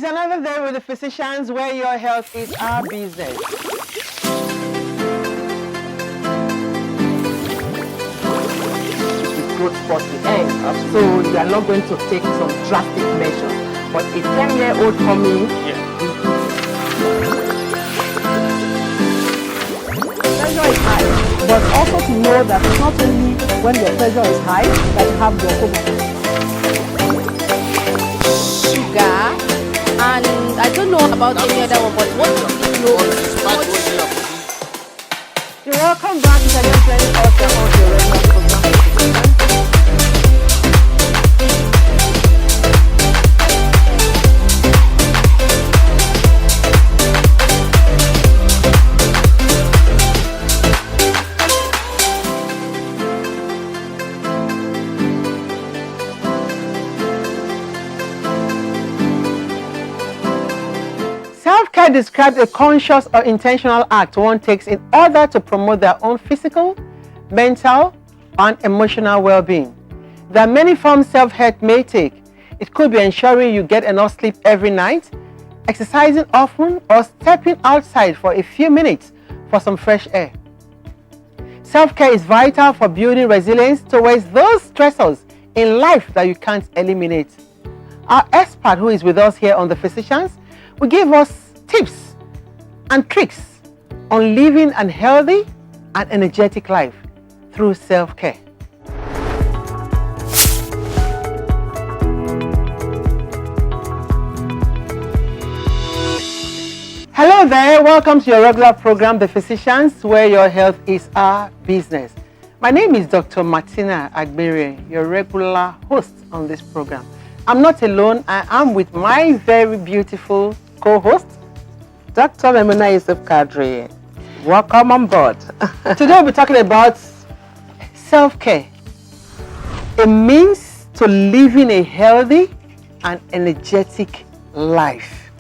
It's another day with the physicians where your health is our business. The growth spot will end. So you are not going to take some drastic measures. But a 10-year-old tummy, pressure is high. But also to know that it's not only when your pressure is high that you have glaucoma. Sugar, and I don't know about any other one, but what do you know? You're welcome back to the training also on your regular program. Self-care describes a conscious or intentional act one takes in order to promote their own physical, mental, and emotional well-being. There are many forms self-care may take. It could be ensuring you get enough sleep every night, exercising often, or stepping outside for a few minutes for some fresh air. Self-care is vital for building resilience towards those stressors in life that you can't eliminate. Our expert who is with us here on The Physicians will give us tips and tricks on living a healthy and energetic life through self-care. Hello there, welcome to your regular program, The Physicians, where your health is our business. My name is Dr. Martina Agbere, your regular host on this program. I'm not alone, I am with my very beautiful co-host, Dr. Memuna Yusuf Kadri. Welcome on board. Today we'll be talking about self-care, a means to living a healthy and energetic life.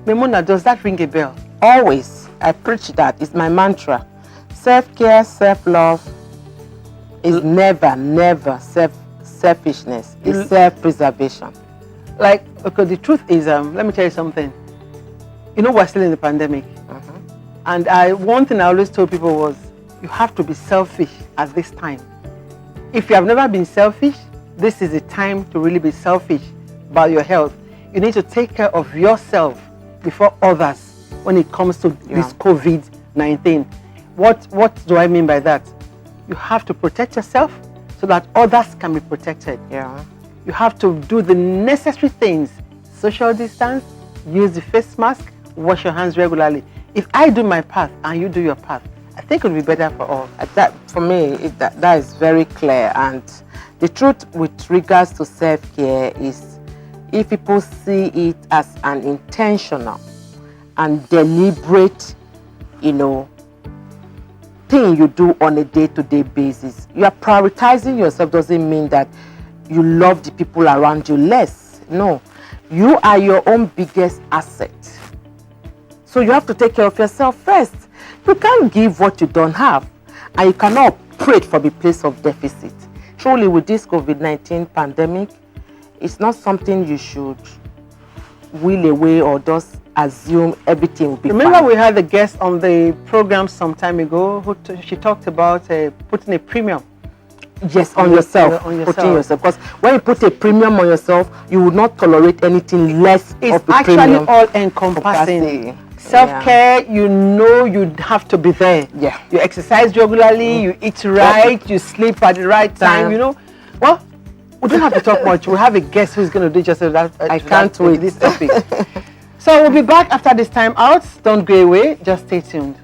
Memuna, does that ring a bell? Always, I preach that. It's my mantra. Self-care, self-love is never selfishness. It's self-preservation. Like, okay, the truth is, let me tell you something. You know, we're still in the pandemic. And one thing I always told people was, you have to be selfish at this time. If you have never been selfish, this is the time to really be selfish about your health. You need to take care of yourself before others when it comes to this COVID-19. What do I mean by that? You have to protect yourself so that others can be protected. You have to do the necessary things. Social distance, use the face mask, wash your hands regularly. If I do my part and you do your part, I think it will be better for all. That, for me, that is very clear. And the truth with regards to self-care is, if people see it as an intentional and deliberate, thing you do on a day-to-day basis, you are prioritizing yourself. Doesn't mean that you love the people around you less. No, you are your own biggest asset. So you have to take care of yourself first. You can't give what you don't have, and you cannot operate from a place of deficit. Truly, with this COVID-19 pandemic, it's not something you should will away or just assume everything will be Remember fine. We had a guest on the program some time ago who she talked about putting a premium. Yes, on yourself. Putting yourself. Because when you put a premium on yourself, you will not tolerate anything less it's of a actually premium. all encompassing. Self-care, you have to be there. You exercise regularly, you eat right, you sleep at the right time, Well, we don't have to talk much. We have a guest who's going to do just that. I can't wait. This topic. So we'll be back after this time out. Don't go away. Just stay tuned.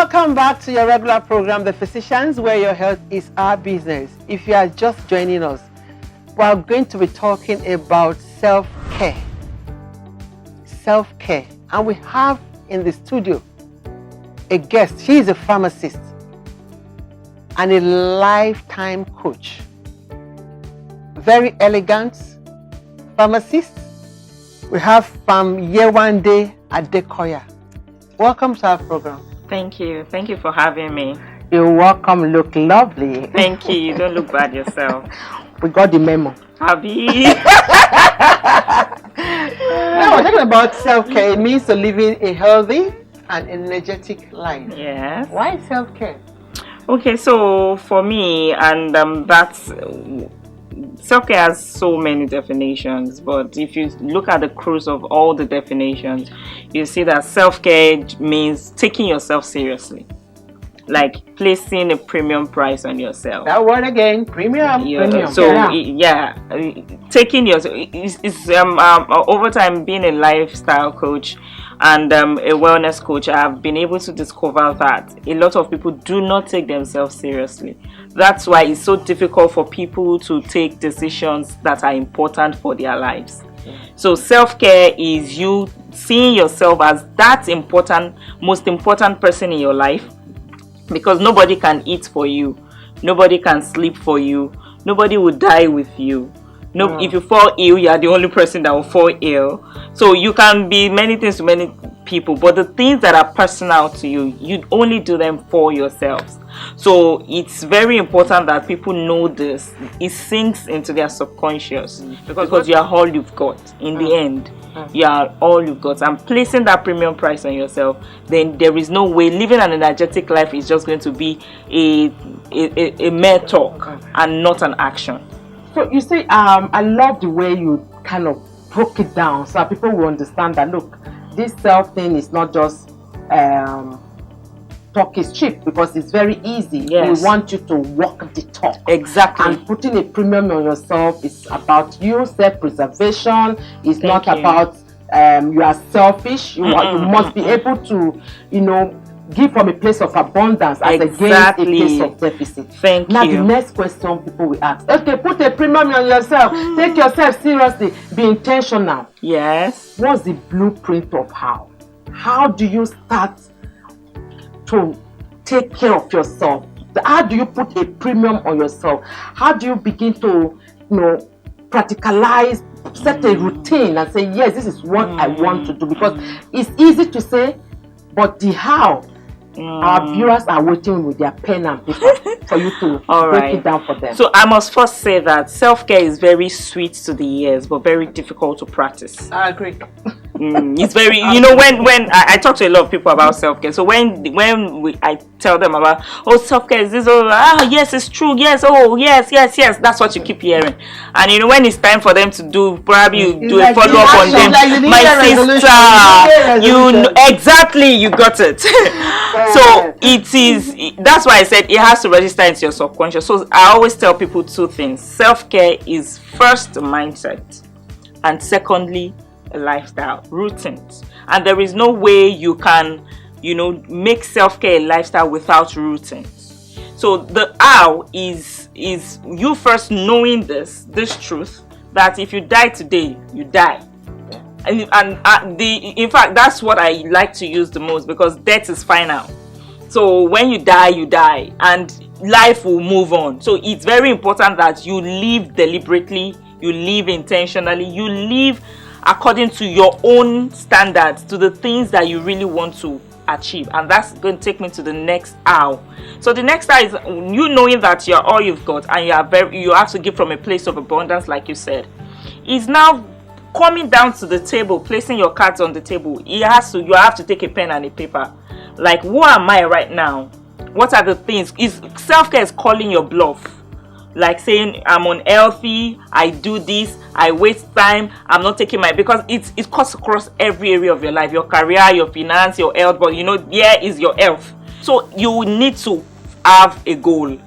Welcome back to your regular program, The Physicians, where your health is our business. If you are just joining us, we are going to be talking about self-care. Self-care. And we have in the studio a guest. She is a pharmacist and a lifetime coach. Very elegant pharmacist. We have YEWANDEADEKOYA. Welcome to our program. Thank you. Thank you for having me. You're welcome. Look lovely. Thank you. You don't look bad yourself. We got the memo. Happy. Now we're talking about self-care. It means to living a healthy and energetic life. Yes. Why self-care? Okay, so for me, and that's self-care has so many definitions, but if you look at the cruise of all the definitions, you see that self-care means taking yourself seriously, like placing a premium price on yourself. That word again, premium. Premium. So taking yourself is over time, being a lifestyle coach and a wellness coach, I've been able to discover that a lot of people do not take themselves seriously. That's why it's so difficult for people to take decisions that are important for their lives. So self-care is you seeing yourself as that important, most important person in your life, because nobody can eat for you, nobody can sleep for you, nobody will die with you. No, if you fall ill, you are the only person that will fall ill. So you can be many things to many people, but the things that are personal to you, you only do them for yourselves. So it's very important that people know this. It sinks into their subconscious because you are all you've got. In the end, you are all you've got. And placing that premium price on yourself, then there is no way living an energetic life is just going to be a mere talk and not an action. So you see, I love the way you kind of broke it down so that people will understand that, look, this self thing is not just talk is cheap, because it's very easy. Yes. We want you to walk the talk. Exactly. And putting a premium on yourself is about you, self-preservation. It's not about you are selfish. You must be able to, give from a place of abundance as against a place of deficit. Thank now, you. the next question people will ask, okay, put a premium on yourself. Take yourself seriously. Be intentional. Yes. What's the blueprint of how? How do you start to take care of yourself? How do you put a premium on yourself? How do you begin to, practicalize, set a routine and say, yes, this is what I want to do? Because it's easy to say, but the how, our viewers are waiting with their pen and paper for you to break it down for them. So I must first say that self-care is very sweet to the ears, but very difficult to practice. I agree. It's very, when I talk to a lot of people about self-care, so when I tell them about, self-care is this, yes, it's true, yes, yes, that's what you keep hearing. And when it's time for them to do, probably you do a follow-up on them. My sister, exactly, you got it. So that's why I said it has to register into your subconscious. So I always tell people two things. Self-care is first a mindset, and secondly, a lifestyle, routines. And there is no way you can make self-care a lifestyle without routines. So the how is you first knowing this truth, that if you die today, you die. In fact, that's what I like to use the most, because death is final. So when you die, and life will move on. So it's very important that you live deliberately, you live intentionally, you live according to your own standards, to the things that you really want to achieve. And that's going to take me to the next how. So the next how is you knowing that you're all you've got, and you have to give from a place of abundance, like you said. Is now coming down to the table, placing your cards on the table. You have to take a pen and a paper. Like, who am I right now? What are the things? Self-care is calling your bluff. Like saying, I'm unhealthy, I do this, I waste time, I'm not taking because it cuts across every area of your life, your career, your finance, your health, but here is your health. So you need to have a goal.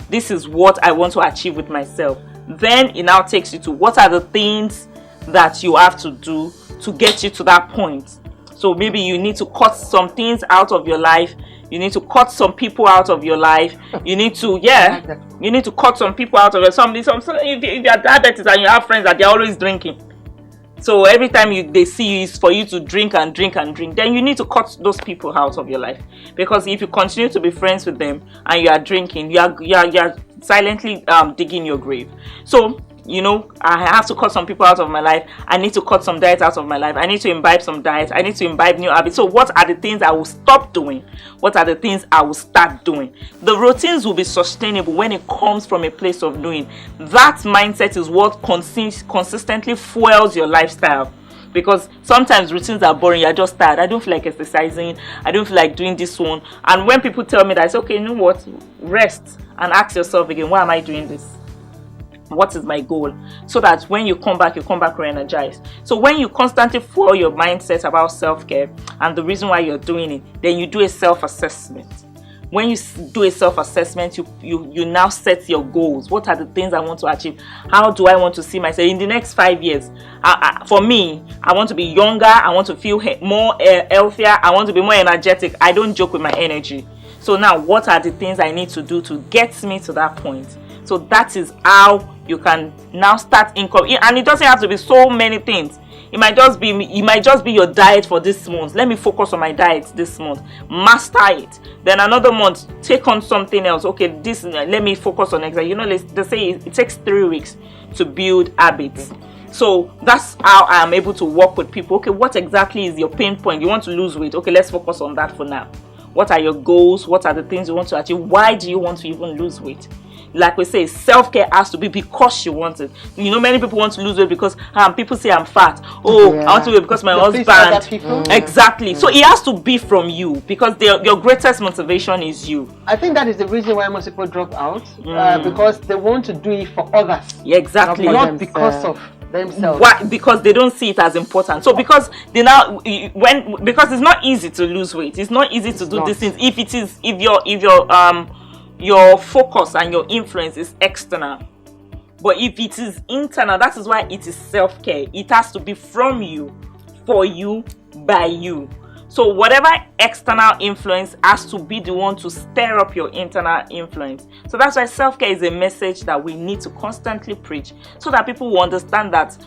This is what I want to achieve with myself. Then it now takes you to what are the things that you have to do to get you to that point. So maybe you need to cut some things out of your life. You need to cut some people out of your life. You need to, you need to cut some people out of your if you're diabetic and you have friends that they're always drinking. So every time they see you is for you to drink and drink and drink. Then you need to cut those people out of your life. Because if you continue to be friends with them and you are drinking, you are silently digging your grave. So, you know, I have to cut some people out of my life. I need to cut some diets out of my life. I need to imbibe some diets. I need to imbibe new habits. So what are the things I will stop doing? What are the things I will start doing? The routines will be sustainable when it comes from a place of doing. That mindset is what consistently fuels your lifestyle. Because sometimes routines are boring, you're just tired. I don't feel like exercising. I don't feel like doing this one. And when people tell me that, it's okay, you know what? Rest and ask yourself again, why am I doing this? What is my goal? So that when you come back re-energized. So when you constantly fuel your mindset about self-care and the reason why you're doing it, then you do a self-assessment. When you do a self-assessment, you now set your goals. What are the things I want to achieve? How do I want to see myself in the next 5 years? For me, I want to be younger. I want to feel more healthier. I want to be more energetic. I don't joke with my energy. So now, what are the things I need to do to get me to that point? So that is how you can now start income. And it doesn't have to be so many things. It might just be your diet for this month. Let me focus on my diet this month. Master it. Then another month, take on something else. Okay, let me focus on exercise. You know, they say it takes 3 weeks to build habits. So that's how I am able to work with people. Okay, what exactly is your pain point? You want to lose weight. Okay, let's focus on that for now. What are your goals? What are the things you want to achieve? Why do you want to even lose weight? Like we say, self-care has to be because you want it. You know, many people want to lose weight because people say I'm fat. Oh, I want to lose weight because my husband. Exactly. So it has to be from you because your greatest motivation is you. I think that is the reason why most people drop out because they want to do it for others. Yeah, exactly. Not because of themselves. Why? Because they don't see it as important. So because because it's not easy to lose weight. It's not easy to do these things. If your focus and your influence is external. But if it is internal, that is why it is self-care. It has to be from you, for you, by you. So whatever external influence has to be the one to stir up your internal influence. So that's why self-care is a message that we need to constantly preach so that people will understand that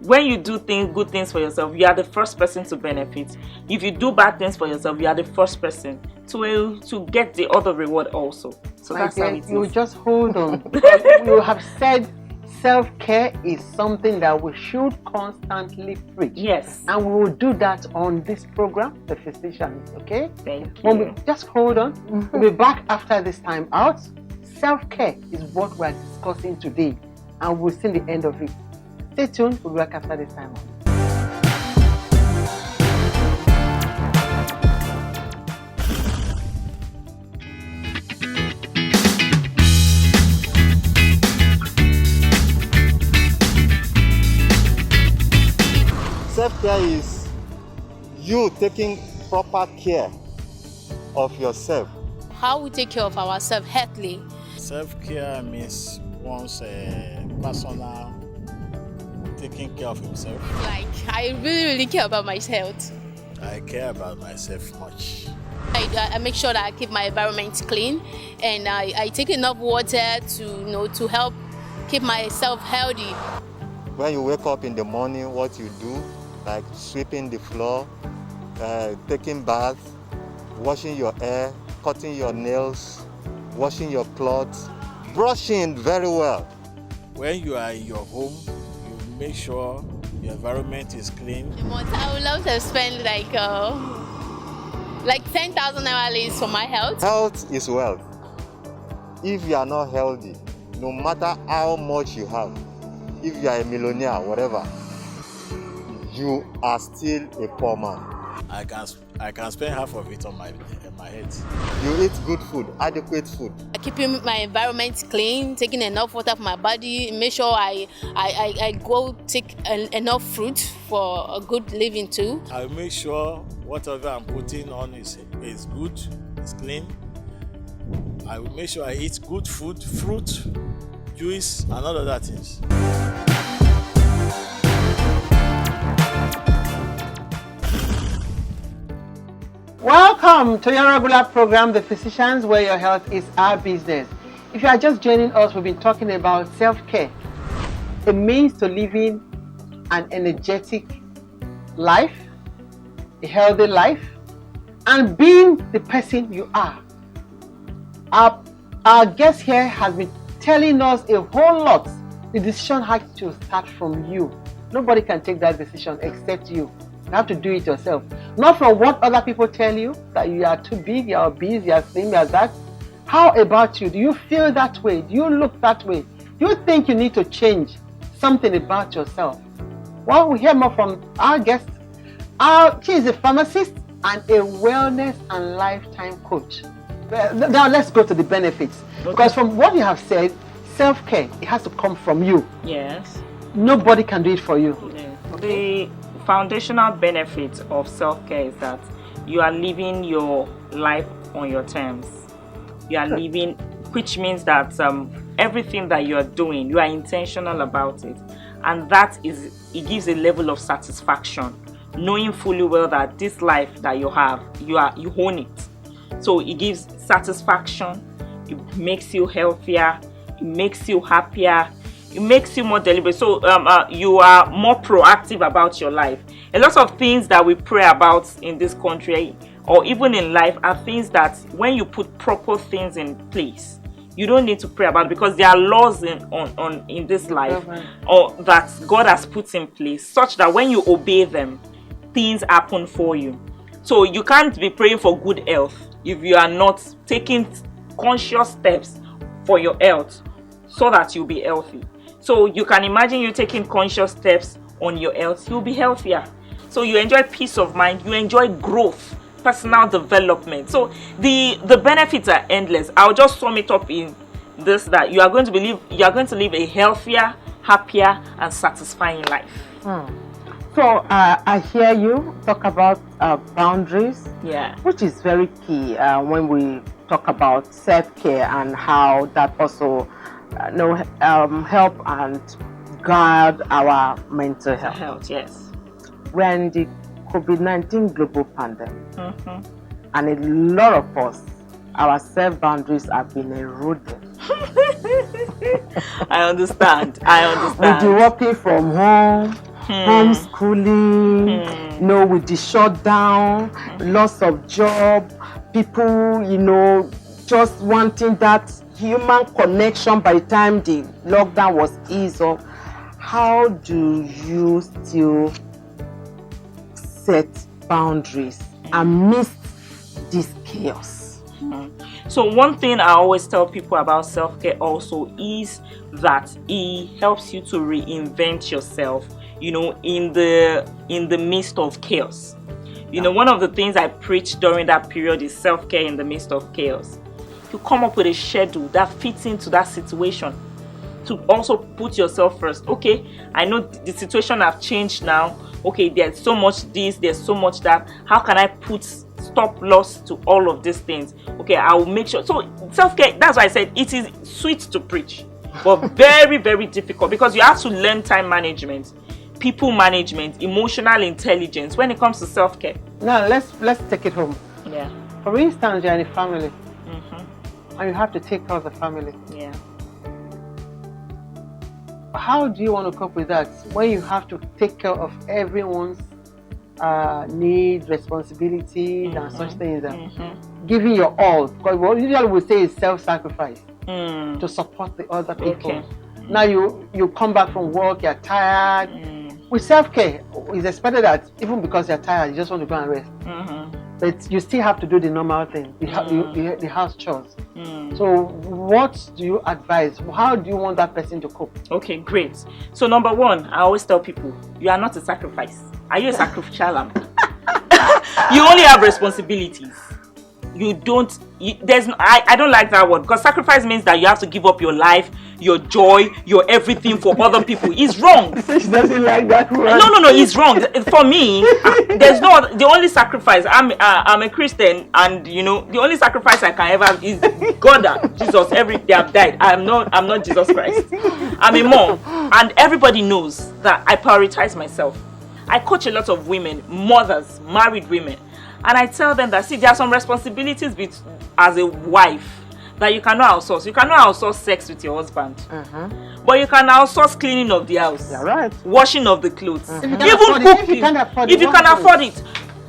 when you do good things for yourself, you are the first person to benefit. If you do bad things for yourself, you are the first person to get the other reward also. So that's how it is. You just hold on. You have said self-care is something that we should constantly preach. Yes. And we will do that on this program, The Physicians, okay? Thank you. Just hold on. We'll be back after this time out. Self-care is what we're discussing today, and we'll see the end of it. Stay tuned. We'll be back after this time out. Self-care is you taking proper care of yourself. How we take care of ourselves healthily. Self-care means one's personal taking care of himself. Like, I really care about my health. I care about myself much. I make sure that I keep my environment clean, and I take enough water to help keep myself healthy. When you wake up in the morning, what you do, like sweeping the floor, taking bath, washing your hair, cutting your nails, washing your clothes, brushing very well. When you are in your home, you make sure your environment is clean. I would love to spend like 10,000 naira least for my health. Health is wealth. If you are not healthy, no matter how much you have, if you are a millionaire, whatever, you are still a poor man. I can spend half of it on my head. You eat good food, adequate food. Keeping my environment clean, taking enough water for my body, make sure I go take enough fruit for a good living too. I make sure whatever I'm putting on is good, is clean. I will make sure I eat good food, fruit, juice, and all other things. Welcome to your regular program, The Physicians, where your health is our business. If you are just joining us, we've been talking about self-care, a means to living an energetic life, a healthy life, and being the person you are. Our guest here has been telling us a whole lot. The decision has to start from you. Nobody can take that decision except you. You have to do it yourself. Not from what other people tell you, that you are too big, you are obese, you are slim, you are that. How about you? Do you feel that way? Do you look that way? Do you think you need to change something about yourself? Well, we hear more from our guest. She is a pharmacist and a wellness and lifetime coach. Now let's go to the benefits. Okay. Because from what you have said, self-care, it has to come from you. Yes. Nobody can do it for you. Yeah. The foundational benefit of self-care is that you are living your life on your terms. You are living, which means that everything that you are doing, you are intentional about it, and it gives a level of satisfaction, knowing fully well that this life that you have, you own it. So it gives satisfaction, it makes you healthier, it makes you happier, it makes you more deliberate. So you are more proactive about your life. A lot of things that we pray about in this country or even in life are things that when you put proper things in place, you don't need to pray about it, because there are laws in this life or that God has put in place such that when you obey them, things happen for you. So you can't be praying for good health if you are not taking conscious steps for your health so that you'll be healthy. So you can imagine you taking conscious steps on your health, you'll be healthier. So you enjoy peace of mind, you enjoy growth, personal development. So the benefits are endless. I'll just sum it up in this, that you are going to live a healthier, happier, and satisfying life. So I hear you talk about boundaries, which is very key when we talk about self-care and how that also help and guard our mental health. Yes. We're in the COVID-19 global pandemic, and a lot of us, our self-boundaries have been eroded. I understand. With the working from home, homeschooling, with the shutdown, loss of job, people, just wanting that human connection by the time the lockdown was eased off. How do you still set boundaries amidst this chaos? So one thing I always tell people about self-care also is that it helps you to reinvent yourself, in the midst of chaos. One of the things I preach during that period is self-care in the midst of chaos. You come up with a schedule that fits into that situation, to also put yourself first. Okay, I know the situation have changed now. Okay, there's so much this, there's so much that. How can I put stop loss to all of these things? Okay, I will make sure. So self-care, that's why I said it is sweet to preach, but very, very difficult, because you have to learn time management, people management, emotional intelligence when it comes to self-care. Now let's take it home. Yeah. For instance, you're in a family, and you have to take care of the family. Yeah. How do you want to cope with that when you have to take care of everyone's needs, responsibilities, and such things? Giving your all, because what usually we say is self-sacrifice to support the other people. Okay. Now you come back from work, you're tired. With self-care, it's expected that even because you're tired, you just want to go and rest. But you still have to do the normal thing, the house chores. So what do you advise? How do you want that person to cope? Okay, great. So number one, I always tell people, you are not a sacrifice. Are you a sacrificial lamb? You only have responsibilities. I don't like that word, because sacrifice means that you have to give up your life, your joy, your everything for other people. It's wrong. She doesn't like that word. No, it's wrong. For me, the only sacrifice, I'm a Christian, and the only sacrifice I can ever is God and Jesus. They have died. I'm not Jesus Christ. I'm a mom, and everybody knows that I prioritize myself. I coach a lot of women, mothers, married women, And I tell them that, see, there are some responsibilities as a wife that you cannot outsource. You cannot outsource sex with your husband. But you can outsource cleaning of the house. Yeah, right. Washing of the clothes. Even cooking. If you can't afford If you can afford it.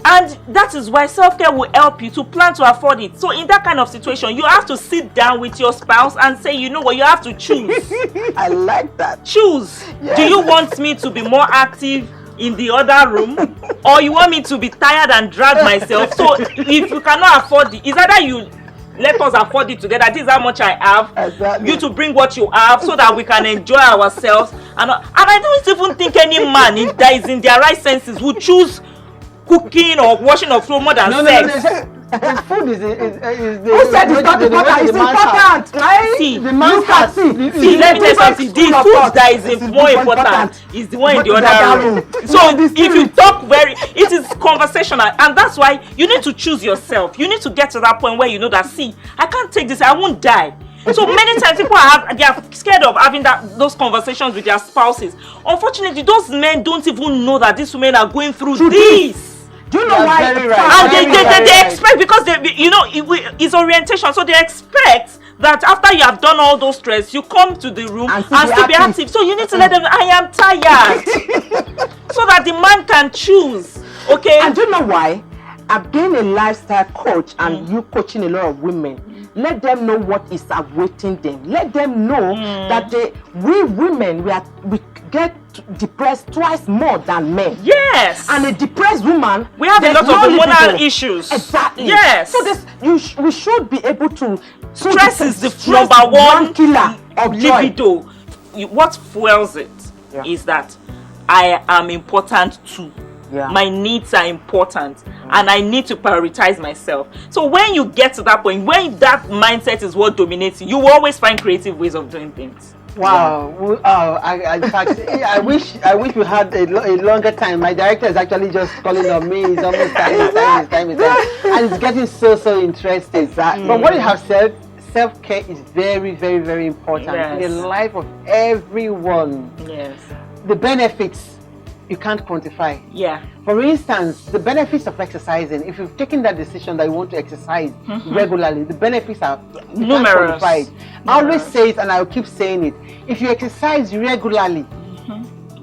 And that is why self-care will help you to plan to afford it. So in that kind of situation, you have to sit down with your spouse and say, you know what, you have to choose. I like that. Choose. Yes. Do you want me to be more active in the other room, or you want me to be tired and drag myself? So if you cannot afford it, it's either you let us afford it together. This is how much I have. Exactly. You to bring what you have so that we can enjoy ourselves. And I don't even think any man that is in their right senses would choose cooking or washing of clothes more than sex. The food is who said it's not important? It's important, right? See, the man can see, let me tell you something. The food that is more important is the one in the other room. So if you talk it is conversational, and that's why you need to choose yourself. You need to get to that point where you know that, see, I can't take this, I won't die. So many times people they are scared of having those conversations with their spouses. Unfortunately, those men don't even know that these women are going through this. Do you know why? Right. And they expect, because it's orientation, so they expect that after you have done all those stress, you come to the room and still be active. So you need to let them know, I am tired, so that the man can choose. Okay. And do you know why? I've been a lifestyle coach, and you coaching a lot of women. Let them know what is awaiting them. Let them know that we women we get depressed twice more than men. Yes. And a depressed woman, we have a lot of hormonal issues. Exactly. Yes. So we should be able to. Stress is the number one killer of libido. What fuels it is that I am important too. Yeah. My needs are important, and I need to prioritize myself. So when you get to that point, when that mindset is what dominates you, you will always find creative ways of doing things. Wow. In fact, I wish we had a longer time. My director is actually just calling on me. It's almost time. And it's getting so interesting. But what you have said, self-care is very, very, very important in the life of everyone. Yes. The benefits, you can't quantify. Yeah. For instance, the benefits of exercising, if you've taken that decision that you want to exercise regularly, the benefits are numerous. I always say it, and I'll keep saying it. If you exercise regularly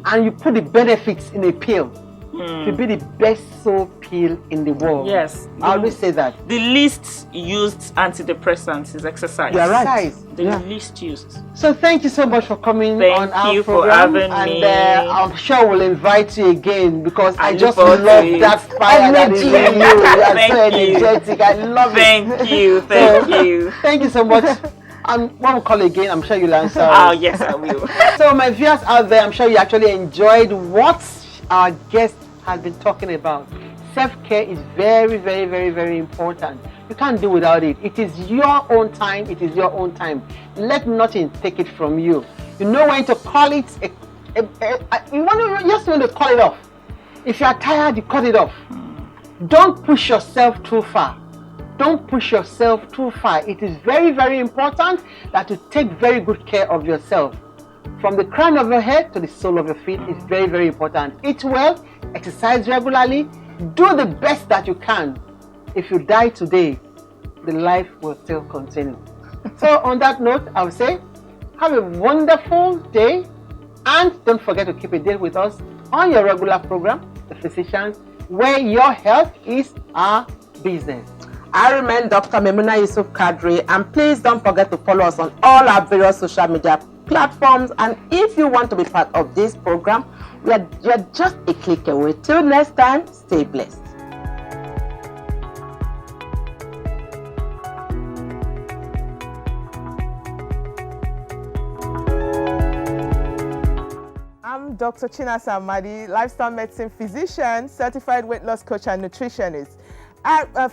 and you put the benefits in a pill, it will be the best soul pill in the world. Yes. I always say that. The least used antidepressant is exercise. You're right. The least used. So thank you so much for coming on our program. Thank you for having me. And I'm sure we'll invite you again, because I just love that fire that is in you. You're so energetic. I love it. Thank you. Thank you so much. And when we call again, I'm sure you'll answer. Oh, yes, I will. So my viewers out there, I'm sure you actually enjoyed what our guest has been talking about. Self-care is very, very, very, very important. You can't do without it. It is your own time. It is your own time. Let nothing take it from you. You know when to call it. You just want to call it off. If you are tired, you cut it off. Don't push yourself too far. Don't push yourself too far. It is very, very important that you take very good care of yourself. From the crown of your head to the sole of your feet is very, very important. Eat well, exercise regularly, do the best that you can. If you die today, the life will still continue. So on that note, I would say, have a wonderful day, and don't forget to keep a date with us on your regular program, The Physicians, where your health is our business. I remain Dr. Memuna Yusuf Kadri, and please don't forget to follow us on all our various social media platforms. And if you want to be part of this program, you're just a click away. Till next time, stay blessed. I'm Dr. Chinasa Amadi, lifestyle medicine physician, certified weight loss coach and nutritionist.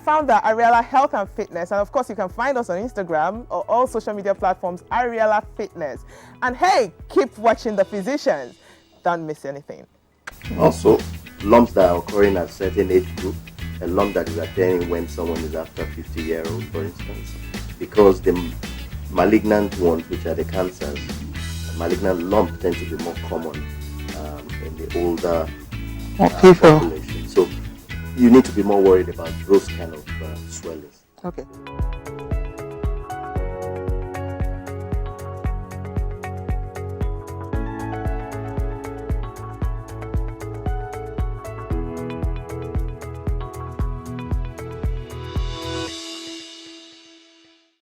Founder Ariella Health and Fitness, and of course you can find us on Instagram or all social media platforms, Ariella Fitness. And hey, keep watching The Physicians. Don't miss anything. Also, lumps that are occurring at certain age group, a lump that is appearing when someone is after 50-year-old, for instance, because the malignant ones, which are the cancers, malignant lumps tend to be more common in the older population. So you need to be more worried about those kind of swellings. Okay.